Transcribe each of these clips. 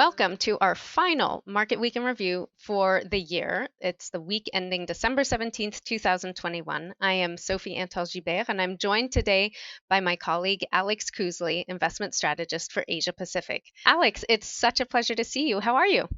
Welcome to our final Market Week in Review for the year. It's the week ending December 17th, 2021. I am Sophie Antal-Gibert, and I'm joined today by my colleague Alex Kousley, investment strategist for Asia Pacific. Alex, it's such a pleasure to see you. How are you?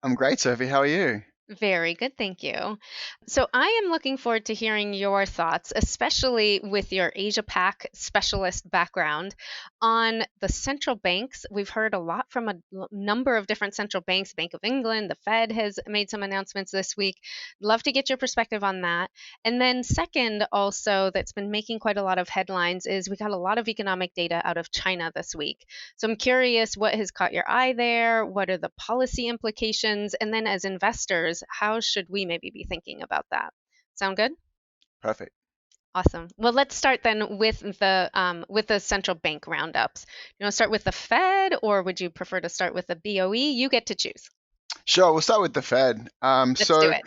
I'm great, Sophie. How are you? Very good, thank you. So I am looking forward to hearing your thoughts, especially with your Asia Pac specialist background, on the central banks. We've heard a lot from a number of different central banks. Bank of England, the Fed has made some announcements this week. Love to get your perspective on that. And then second, also that's been making quite a lot of headlines is we got a lot of economic data out of China this week. So I'm curious what has caught your eye there? What are the policy implications? And then as investors, how should we maybe be thinking about that? Sound good? Perfect. Awesome. Well, let's start then with the central bank roundups. You want to start with the Fed, or would you prefer to start with the BOE? You get to choose. Sure, we'll start with the Fed. Let's do So it.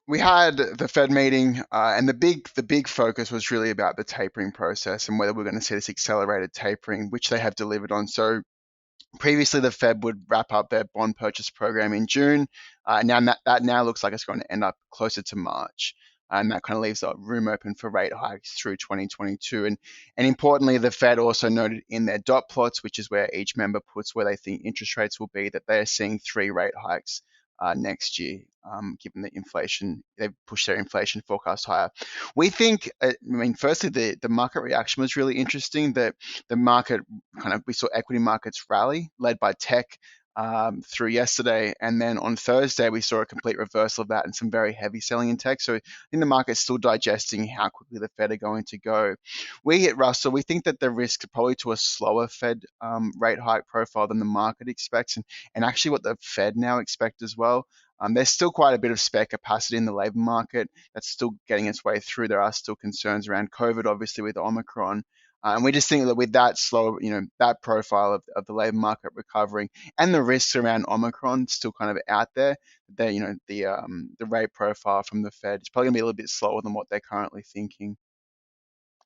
we had the Fed meeting, and the big focus was really about the tapering process and whether we're going to see this accelerated tapering, which they have delivered on. So previously, the Fed would wrap up their bond purchase program in June. Now that now looks like it's going to end up closer to March. And that kind of leaves a room open for rate hikes through 2022. And importantly, the Fed also noted in their dot plots, which is where each member puts where they think interest rates will be, that they are seeing three rate hikes next year, given the inflation. They've pushed their inflation forecast higher. We think, firstly, the market reaction was really interesting. That the market we saw equity markets rally, led by tech. Through yesterday, and then on Thursday we saw a complete reversal of that and some very heavy selling in tech. So I think the market's still digesting how quickly the Fed are going to go. We at Russell, we think that the risk probably to a slower Fed rate hike profile than the market expects, and actually what the Fed now expect as well. There's still quite a bit of spare capacity in the labor market that's still getting its way through. There are still concerns around COVID, obviously with Omicron. And we just think that with that slow, that profile of the labor market recovering and the risks around Omicron still kind of out there, the rate profile from the Fed is probably going to be a little bit slower than what they're currently thinking.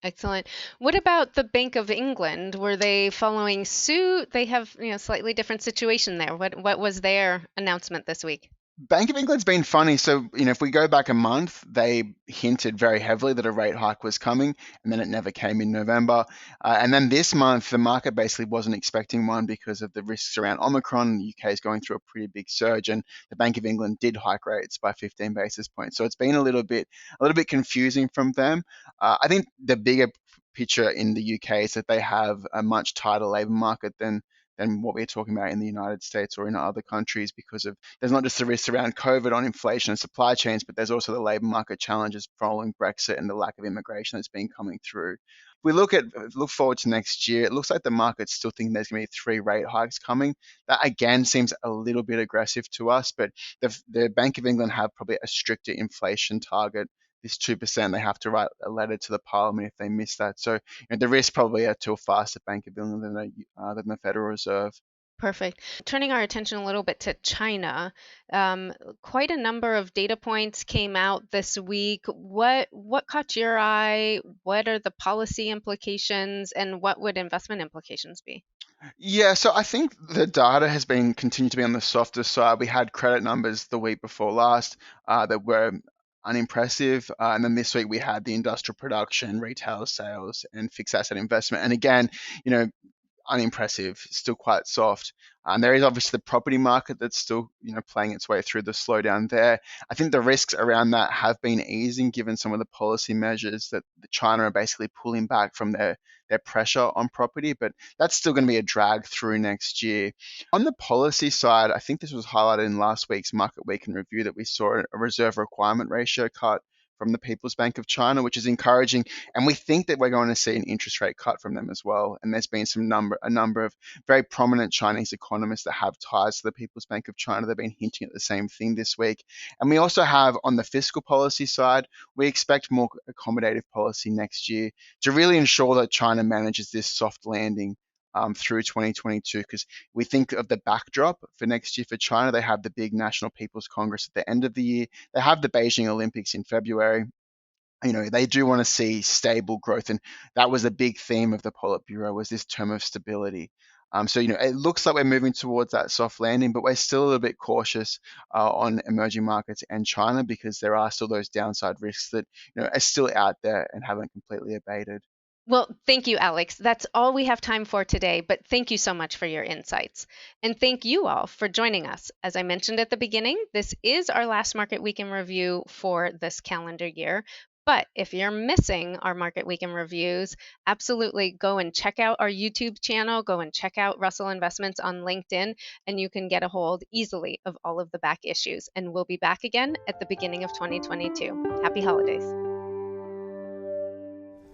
Excellent. What about the Bank of England? Were they following suit? They have, slightly different situation there. What was their announcement this week? Bank of England's been funny. So, if we go back a month, they hinted very heavily that a rate hike was coming, and then it never came in November. And then this month, the market basically wasn't expecting one because of the risks around Omicron. The UK is going through a pretty big surge, and the Bank of England did hike rates by 15 basis points. So it's been a little bit confusing from them. I think the bigger picture in the UK is that they have a much tighter labour market than what we're talking about in the United States or in other countries because of there's not just the risks around COVID on inflation and supply chains, but there's also the labour market challenges following Brexit and the lack of immigration that's been coming through. If we look forward to next year, it looks like the market's still thinking there's going to be three rate hikes coming. That again seems a little bit aggressive to us, but the Bank of England have probably a stricter inflation target. This 2%, they have to write a letter to the Parliament if they miss that. So the risks probably are too fast at Bank of England than the Federal Reserve. Perfect. Turning our attention a little bit to China, um, quite a number of data points came out this week. What caught your eye? What are the policy implications, and what would investment implications be? Yeah, so I think the data has been continued to be on the softer side. We had credit numbers the week before last that were unimpressive, and then this week we had the industrial production, retail sales, and fixed asset investment. And again, you know, unimpressive, still quite soft. There is obviously the property market that's still, playing its way through the slowdown there. I think the risks around that have been easing given some of the policy measures that China are basically pulling back from their pressure on property, but that's still going to be a drag through next year. On the policy side, I think this was highlighted in last week's Market Week in Review that we saw a reserve requirement ratio cut from the People's Bank of China, which is encouraging. And we think that we're going to see an interest rate cut from them as well. And there's been a number of very prominent Chinese economists that have ties to the People's Bank of China. They've been hinting at the same thing this week. And we also have on the fiscal policy side, we expect more accommodative policy next year to really ensure that China manages this soft landing through 2022, because we think of the backdrop for next year for China. They have the big National People's Congress at the end of the year. They have the Beijing Olympics in February. They do want to see stable growth, and that was a big theme of the Politburo, was this term of stability. So, it looks like we're moving towards that soft landing, but we're still a little bit cautious on emerging markets and China because there are still those downside risks that, are still out there and haven't completely abated. Well, thank you, Alex. That's all we have time for today, but thank you so much for your insights. And thank you all for joining us. As I mentioned at the beginning, this is our last Market Week in Review for this calendar year. But if you're missing our Market Week in Reviews, absolutely go and check out our YouTube channel, go and check out Russell Investments on LinkedIn, and you can get a hold easily of all of the back issues. And we'll be back again at the beginning of 2022. Happy holidays.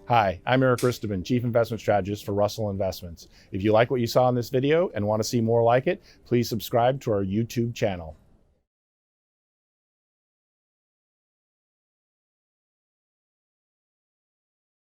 Hi, I'm Eric Risteman, Chief Investment Strategist for Russell Investments. If you like what you saw in this video and want to see more like it, please subscribe to our YouTube channel.